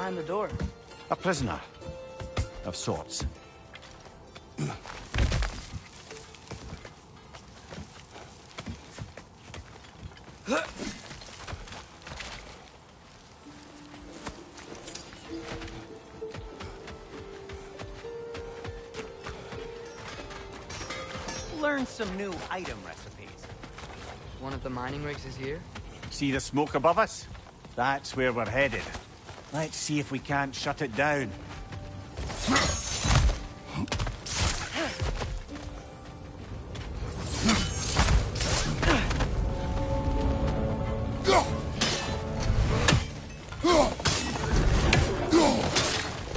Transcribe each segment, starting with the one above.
Behind the door. A prisoner of sorts. Learn some new item recipes. One of the mining rigs is here? See the smoke above us? That's where we're headed. Let's see if we can't shut it down.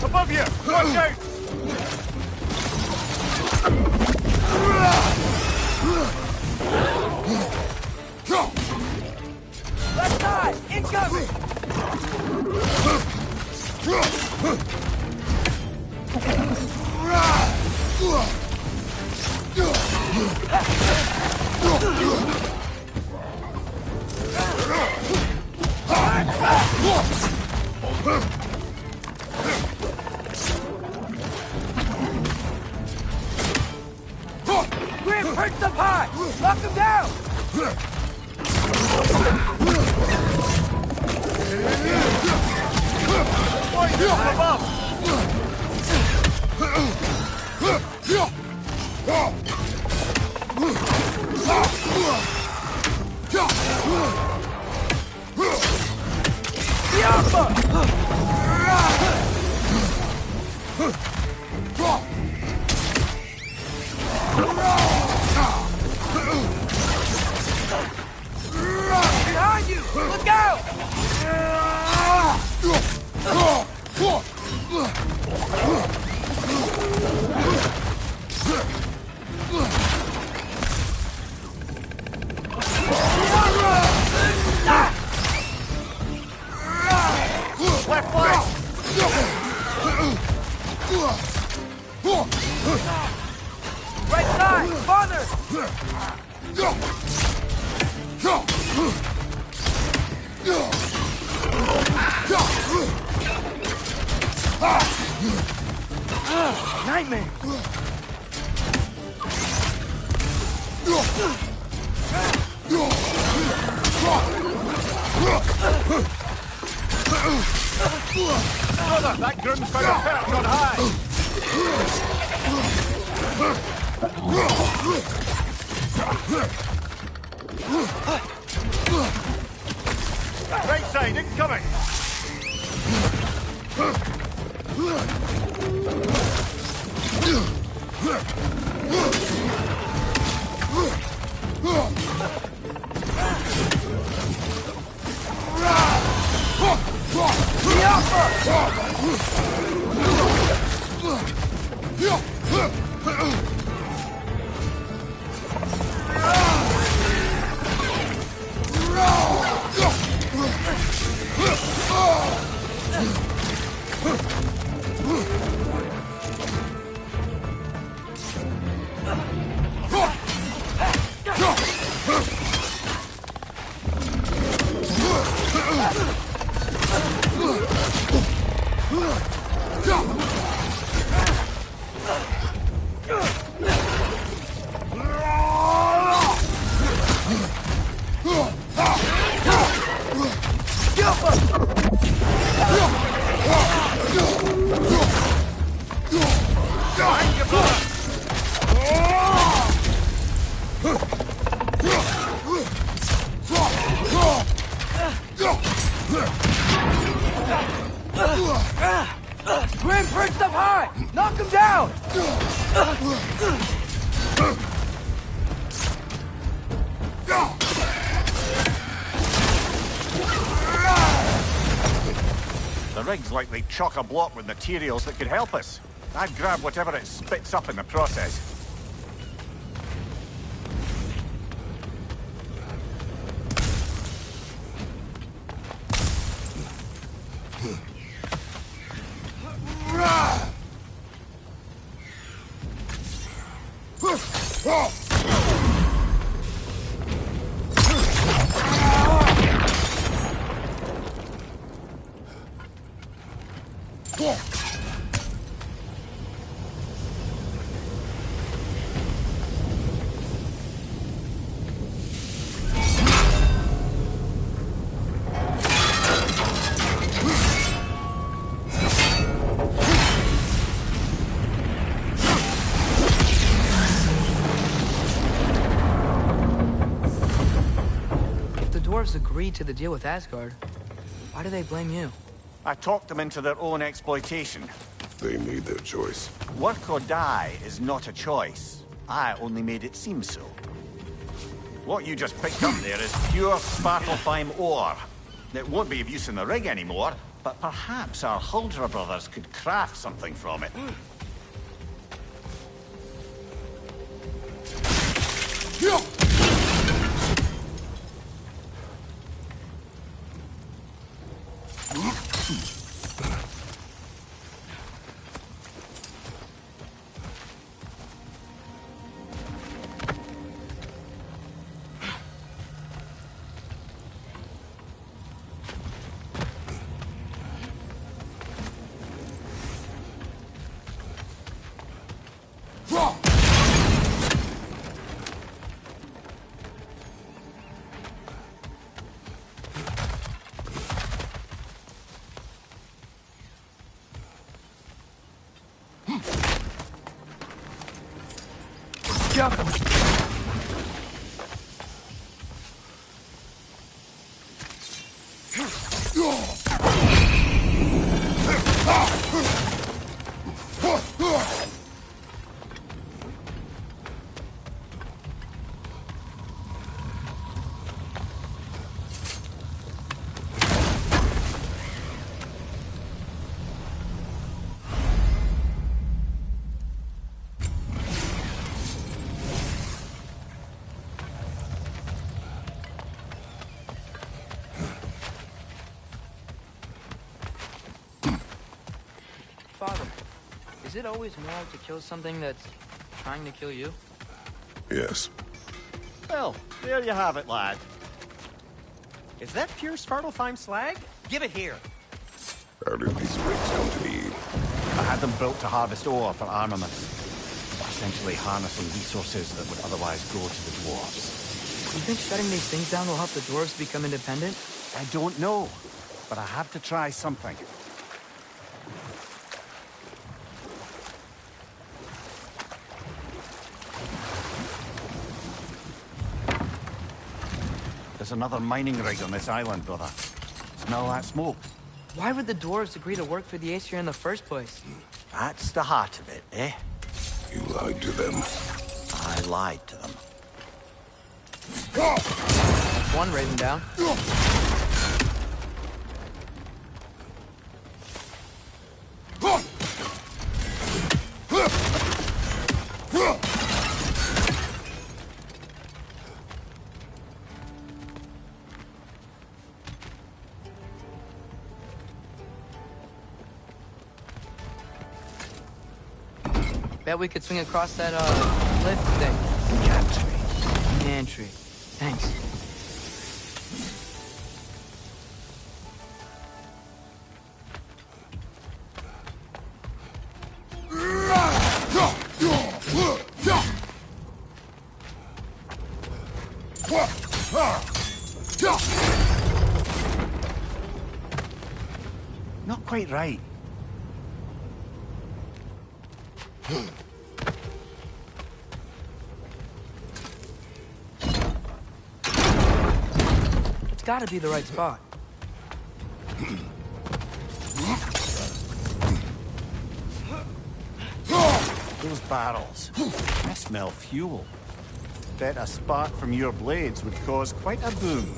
Above you! Watch out! Left side! Incoming! Grim, perch them high! Knock them down! Point from above! Behind you! Look out! Left flank! Right side! Farther! Nightmare! Brother, that groom's got a perch on high! Right side, incoming! Grim perched up high! Knock him down! The rig's likely chock-a-block with materials that could help us. I'd grab whatever it spits up in the process. Agreed to the deal with Asgard. Why do they blame you? I talked them into their own exploitation. They made their choice. Work or die is not a choice. I only made it seem so. What you just picked up there is pure Svartalfheim ore. It won't be of use in the rig anymore, but perhaps our Huldra brothers could craft something from it. Father, is it always moral to kill something that's trying to kill you? Yes. Well, there you have it, lad. Is that pure Svartalfheim slag? Give it here. How did these rigs come to be? I had them built to harvest ore for armaments. Essentially harnessing resources that would otherwise go to the dwarves. You think shutting these things down will help the dwarves become independent? I don't know, but I have to try something. There's another mining rig on this island, brother. Smell that smoke? Why would the dwarves agree to work for the Aesir in the first place? That's the heart of it, eh? You lied to them. I lied to them. One raven down. Bet we could swing across that, cliff thing. Gantry. Thanks. Not quite right. It's gotta be the right spot. Those barrels. I smell fuel. Bet a spark from your blades would cause quite a boom.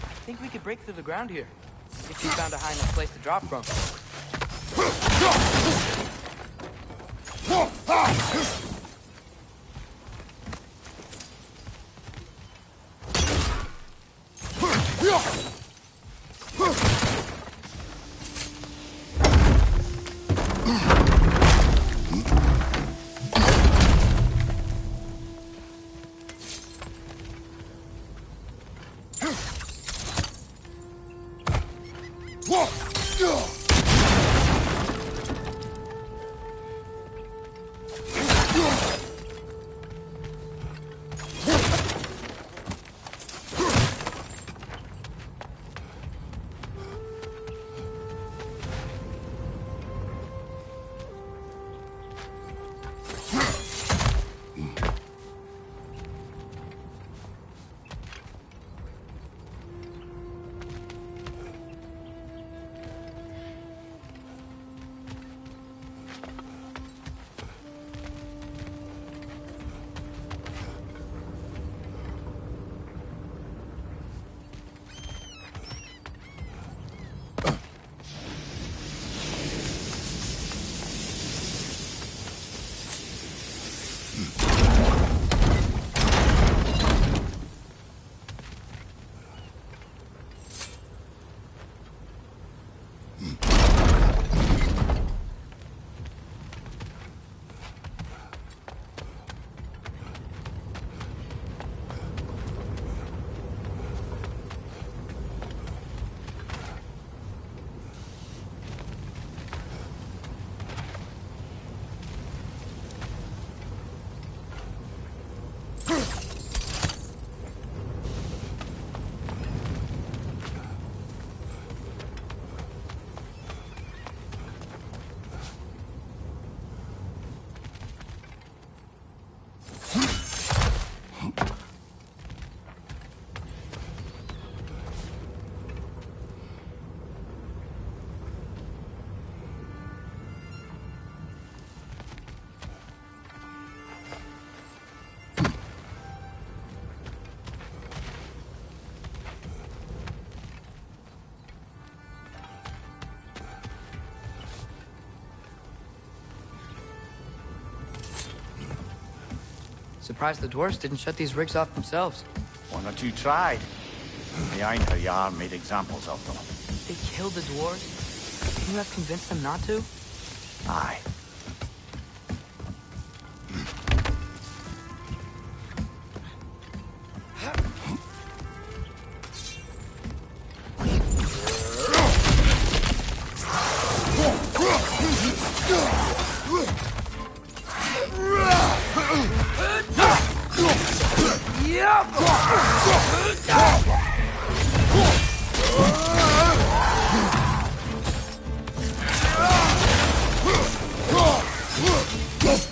I think we could break through the ground here. If you found a high enough place to drop from. Surprised the dwarves didn't shut these rigs off themselves. One or two tried. The Einherjar made examples of them. They killed the dwarves? Can you have convinced them not to? Aye.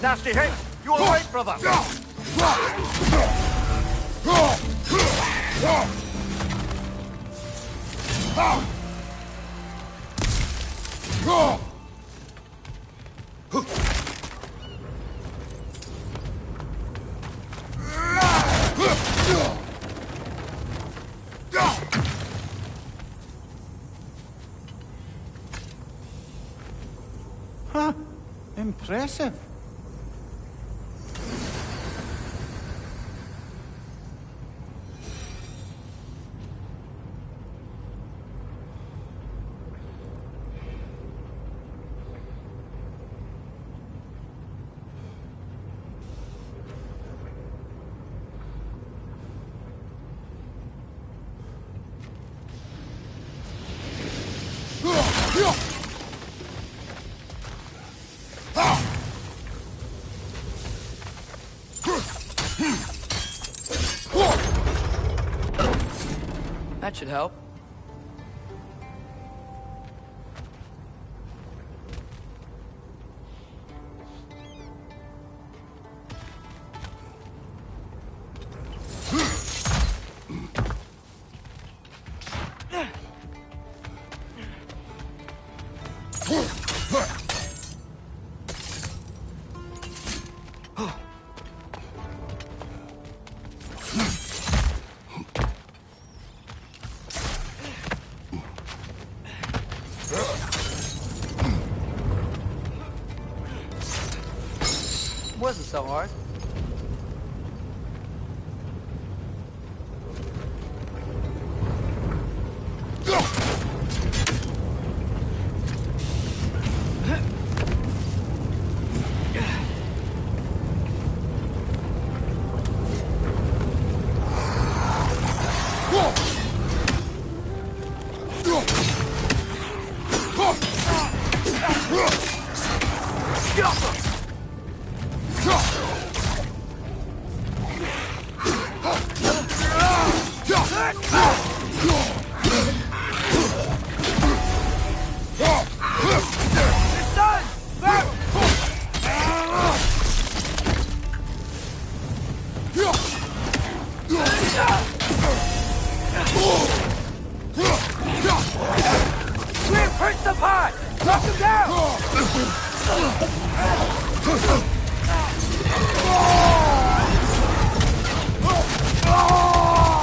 Nasty hit! You all right, brother? Impressive. That should help. Wasn't so hard. Hurt the pot! Knock him down!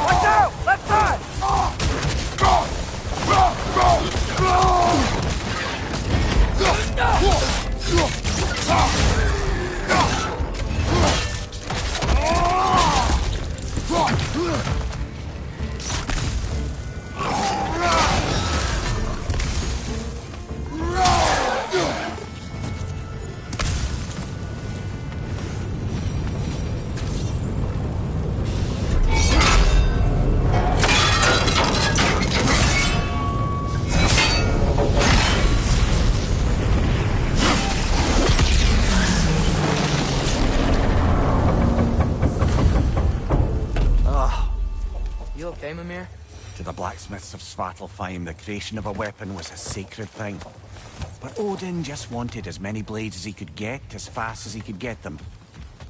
Watch out! Left side! You okay, Mimir? To the blacksmiths of Svartalfheim, the creation of a weapon was a sacred thing. But Odin just wanted as many blades as he could get, as fast as he could get them.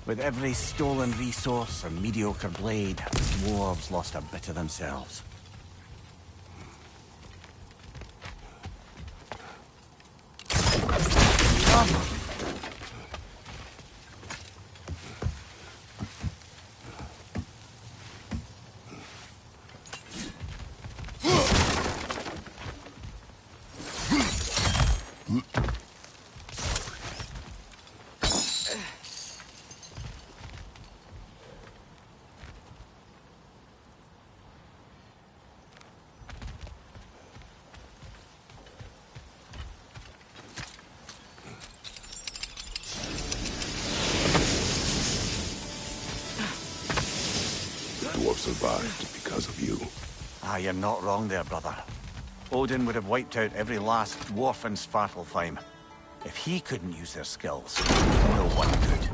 With every stolen resource or mediocre blade, the dwarves lost a bit of themselves. Dwarf survived because of you. Ah, you're not wrong there, brother. Odin would have wiped out every last dwarf in Svartalfheim. If he couldn't use their skills, no one could.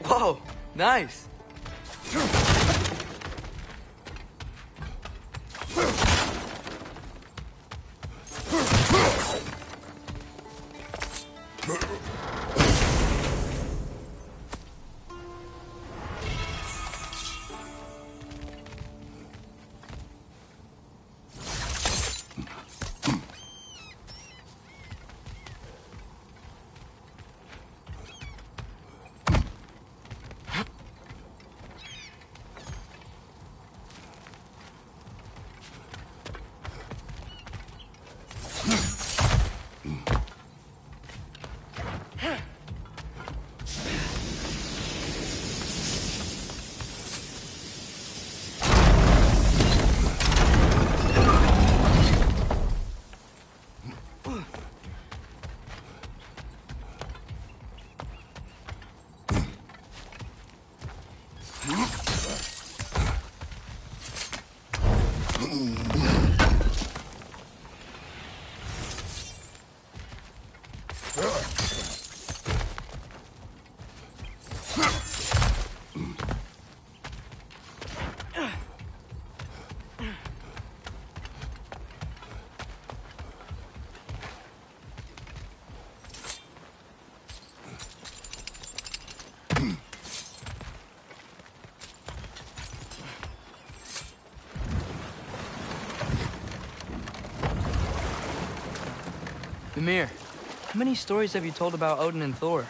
Whoa, nice. Mimir, how many stories have you told about Odin and Thor?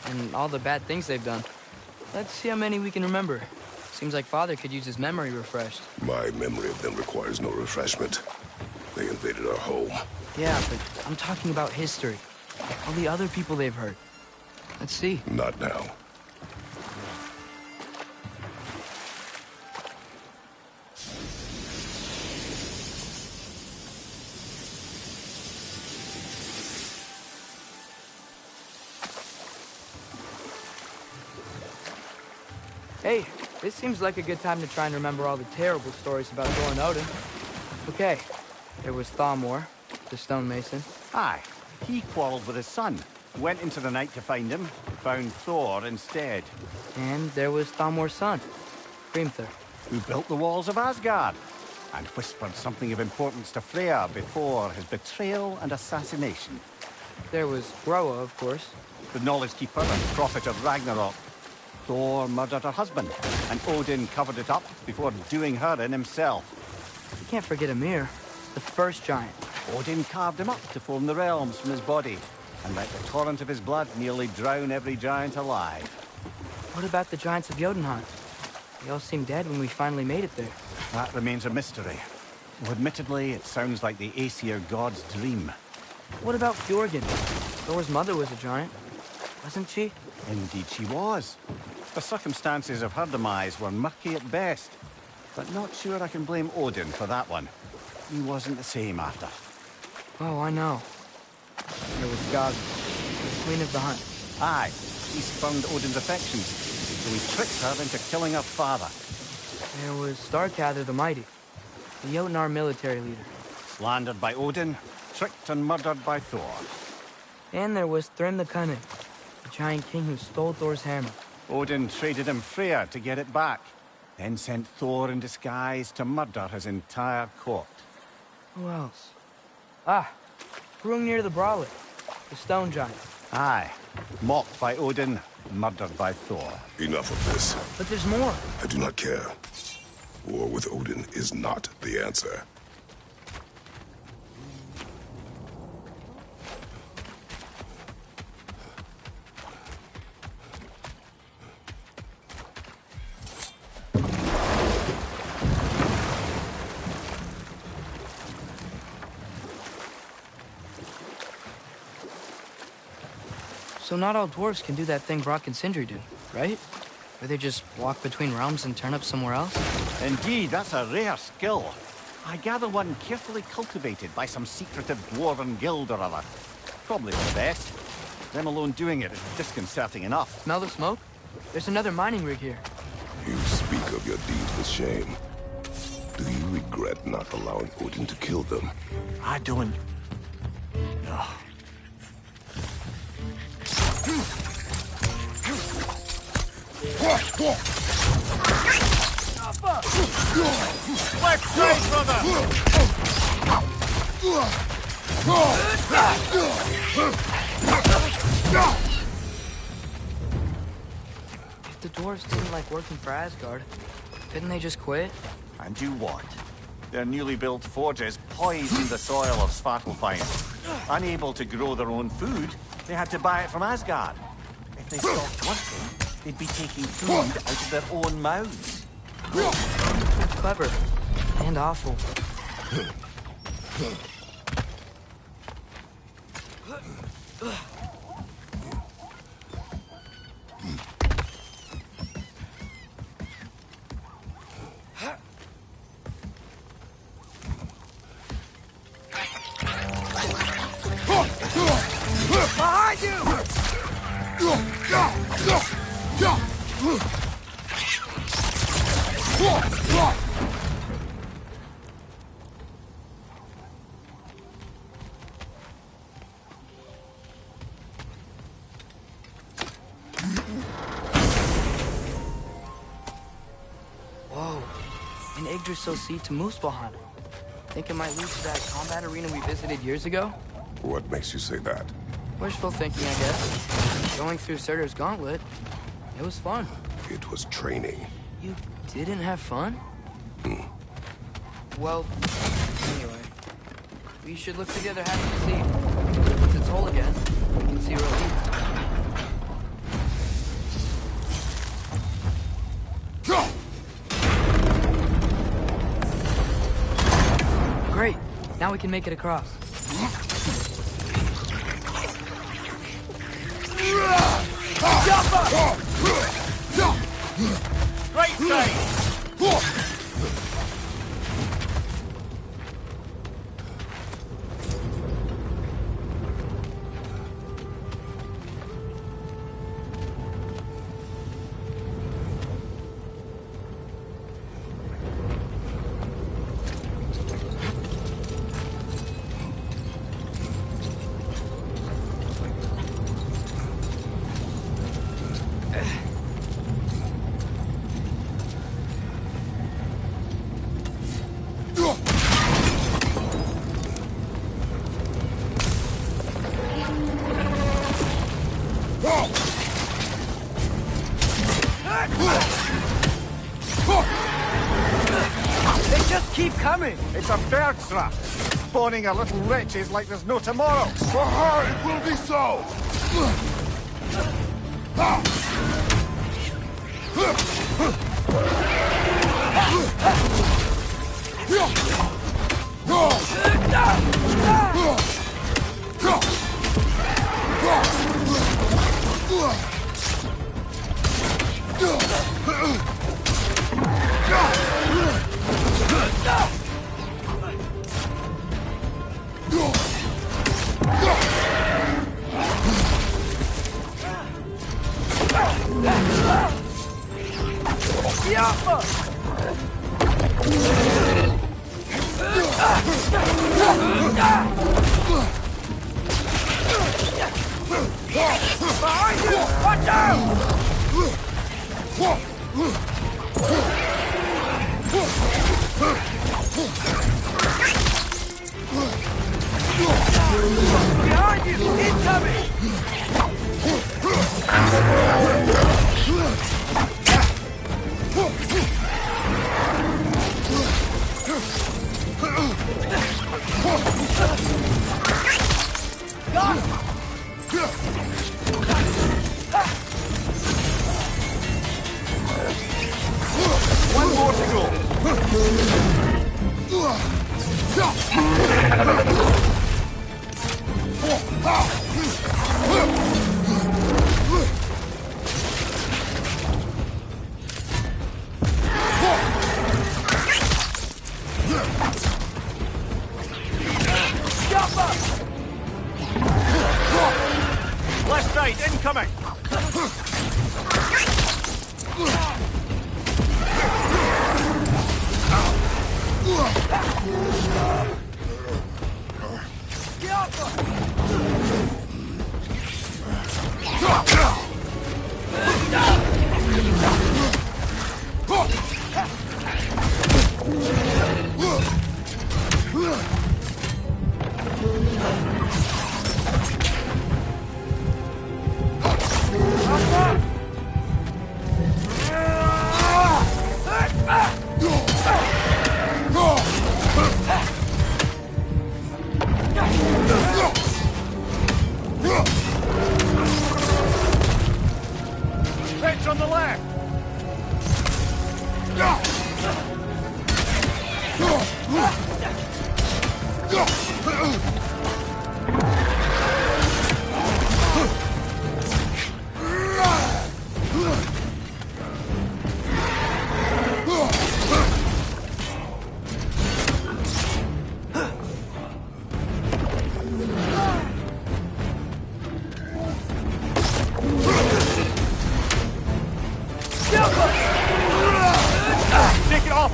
And all the bad things they've done? Let's see how many we can remember. Seems like Father could use his memory refreshed. My memory of them requires no refreshment. They invaded our home. Yeah, but I'm talking about history. All the other people they've hurt. Let's see. Not now. Hey, this seems like a good time to try and remember all the terrible stories about Thor and Odin. Okay, there was Thamor, the stonemason. Aye, he quarreled with his son. Went into the night to find him, found Thor instead. And there was Thamor's son, Hrimthur. Who built the walls of Asgard and whispered something of importance to Freya before his betrayal and assassination. There was Groa, of course. The knowledge keeper and prophet of Ragnarok. Thor murdered her husband, and Odin covered it up before doing her in himself. You can't forget Ymir, the first giant. Odin carved him up to form the realms from his body, and let the torrent of his blood nearly drown every giant alive. What about the giants of Jotunheim? They all seemed dead when we finally made it there. That remains a mystery. Though admittedly, it sounds like the Aesir god's dream. What about Fjorgyn? Thor's mother was a giant, wasn't she? Indeed she was. The circumstances of her demise were murky at best, but not sure I can blame Odin for that one. He wasn't the same after. Oh, I know. There was Gog, the queen of the hunt. Aye, he spurned Odin's affections, so he tricked her into killing her father. There was Starkather the Mighty, the Jotnar military leader. Slandered by Odin, tricked and murdered by Thor. And there was Thrym the Cunning, the giant king who stole Thor's hammer. Odin traded him Freya to get it back, then sent Thor in disguise to murder his entire court. Who else? Ah, Hrungnir the Brawler, the stone giant. Aye, mocked by Odin, murdered by Thor. Enough of this. But there's more. I do not care. War with Odin is not the answer. So not all dwarves can do that thing Brock and Sindri do, right? Where they just walk between realms and turn up somewhere else? Indeed, that's a rare skill. I gather one carefully cultivated by some secretive dwarven guild or other. Probably for the best. Them alone doing it is disconcerting enough. Smell the smoke? There's another mining rig here. You speak of your deeds with shame. Do you regret not allowing Odin to kill them? I don't... No. Left side, brother! If the dwarves didn't like working for Asgard, couldn't they just quit? And you what? Their newly built forges poisoned the soil of Svartalfheim. Unable to grow their own food, they had to buy it from Asgard. If they stopped working, they'd be taking food out of their own mouths. Clever. And awful. Behind you! Whoa. An Yggdrasil seed to Muspelheim. Think it might lead to that combat arena we visited years ago? What makes you say that? Wishful thinking, I guess. Going through Surtur's gauntlet, it was fun. It was training. You didn't have fun? Well, anyway. We should look together having a seat. Once it's whole again, we can see where it leads. Great. Now we can make it across. Right side! They just keep coming! It's a bird trap, spawning our little wretches like there's no tomorrow. For her, it will be so! Behind you! Watch out! Behind you! Incoming! Got him! One more to go. Left side, incoming!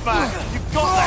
man! You got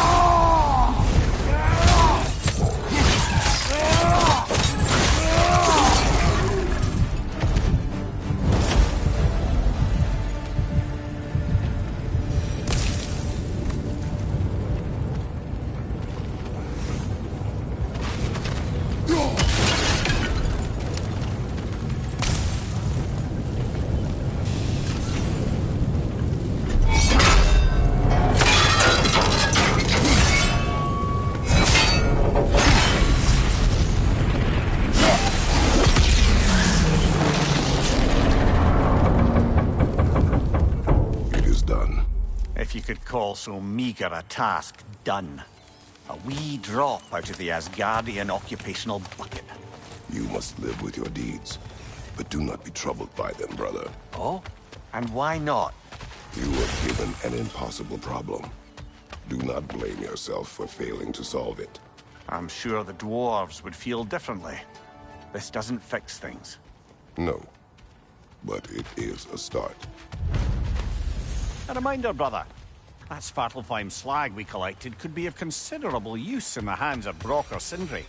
It is done. If you could call so meager a task done. A wee drop out of the Asgardian occupational bucket. You must live with your deeds, but do not be troubled by them, brother. Oh? And why not? You were given an impossible problem. Do not blame yourself for failing to solve it. I'm sure the dwarves would feel differently. This doesn't fix things. No, but it is a start. A reminder, brother. That Svartalfheim slag we collected could be of considerable use in the hands of Brock or Sindri.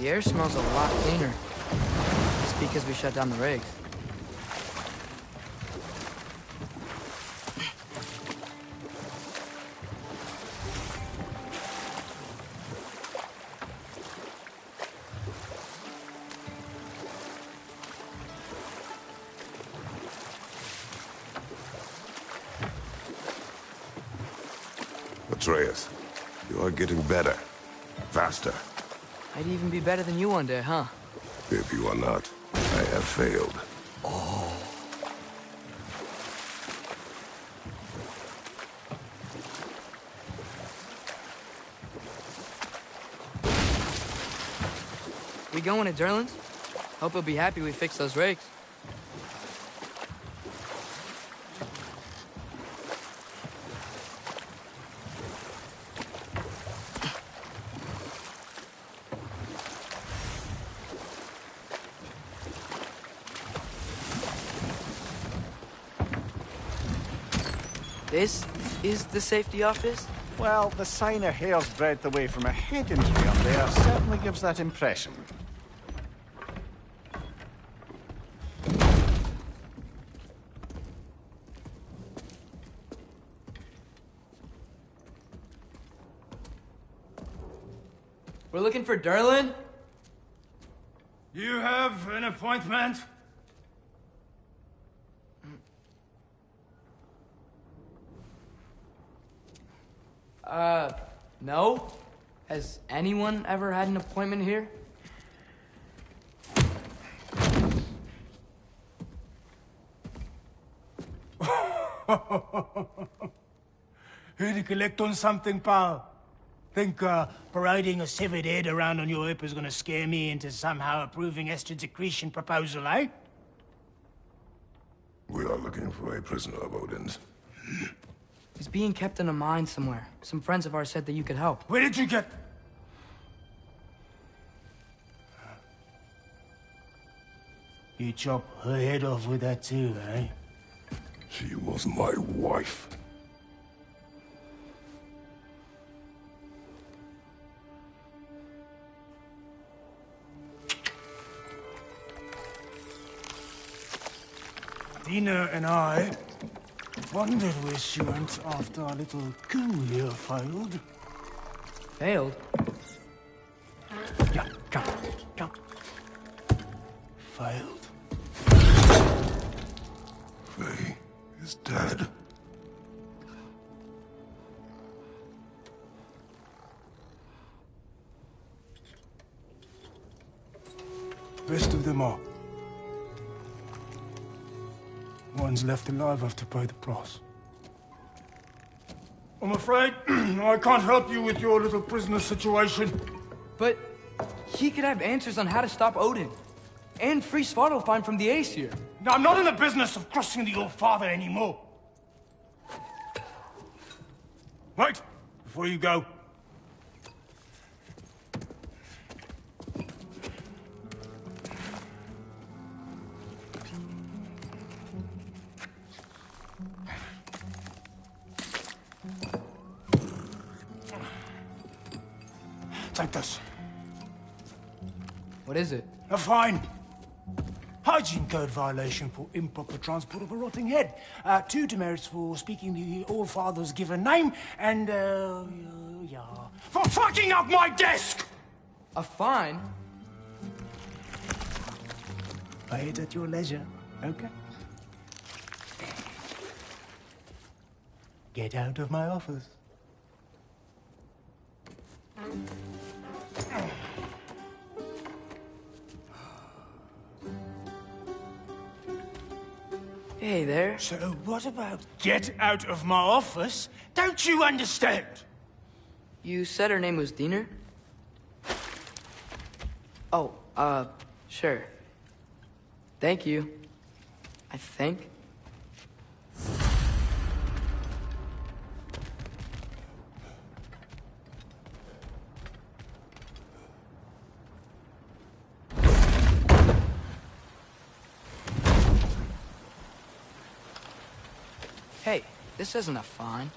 The air smells a lot cleaner. It's because we shut down the rigs. Atreus, you are getting better. Faster. Might even be better than you one day, huh? If you are not, I have failed. We going to Durlin's? Hope he'll be happy we fixed those rakes. This is the safety office? Well, the sign a hair's breadth away from a head injury up there certainly gives that impression. We're looking for Durlin? You have an appointment? No? Has anyone ever had an appointment here? Here to collect on something, pal? Think, parading a severed head around on your hip is gonna scare me into somehow approving Esther's accretion proposal, eh? We are looking for a prisoner of Odin's. He's being kept in a mine somewhere. Some friends of ours said that you could help. Where did you get... You chop her head off with that too, eh? She was my wife. Dina and I wondered where she went after our little coup here failed. Failed? Yeah, come. Failed. Faye is dead. Best of them all. One's left alive have to pay the price. I'm afraid I can't help you with your little prisoner situation. But he could have answers on how to stop Odin. And free Svartalfheim from the Aesir. Now, I'm not in the business of crossing the old father anymore. Wait, before you go. Take this. What is it? A fine. Hygiene code violation for improper transport of a rotting head. 2 demerits for speaking the All-Father's given name, and, yeah... for fucking up my desk! A fine? Pay it at your leisure, okay? Get out of my office. Hey there. So what about get out of my office? Don't you understand? You said her name was Diener? Oh, sure. Thank you. I think. Hey, this isn't a fine.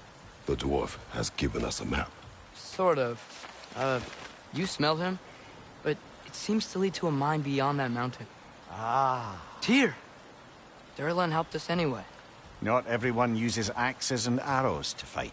The dwarf has given us a map. Sort of. You smelled him? But it seems to lead to a mine beyond that mountain. Ah. Tyr! Durlin helped us anyway. Not everyone uses axes and arrows to fight.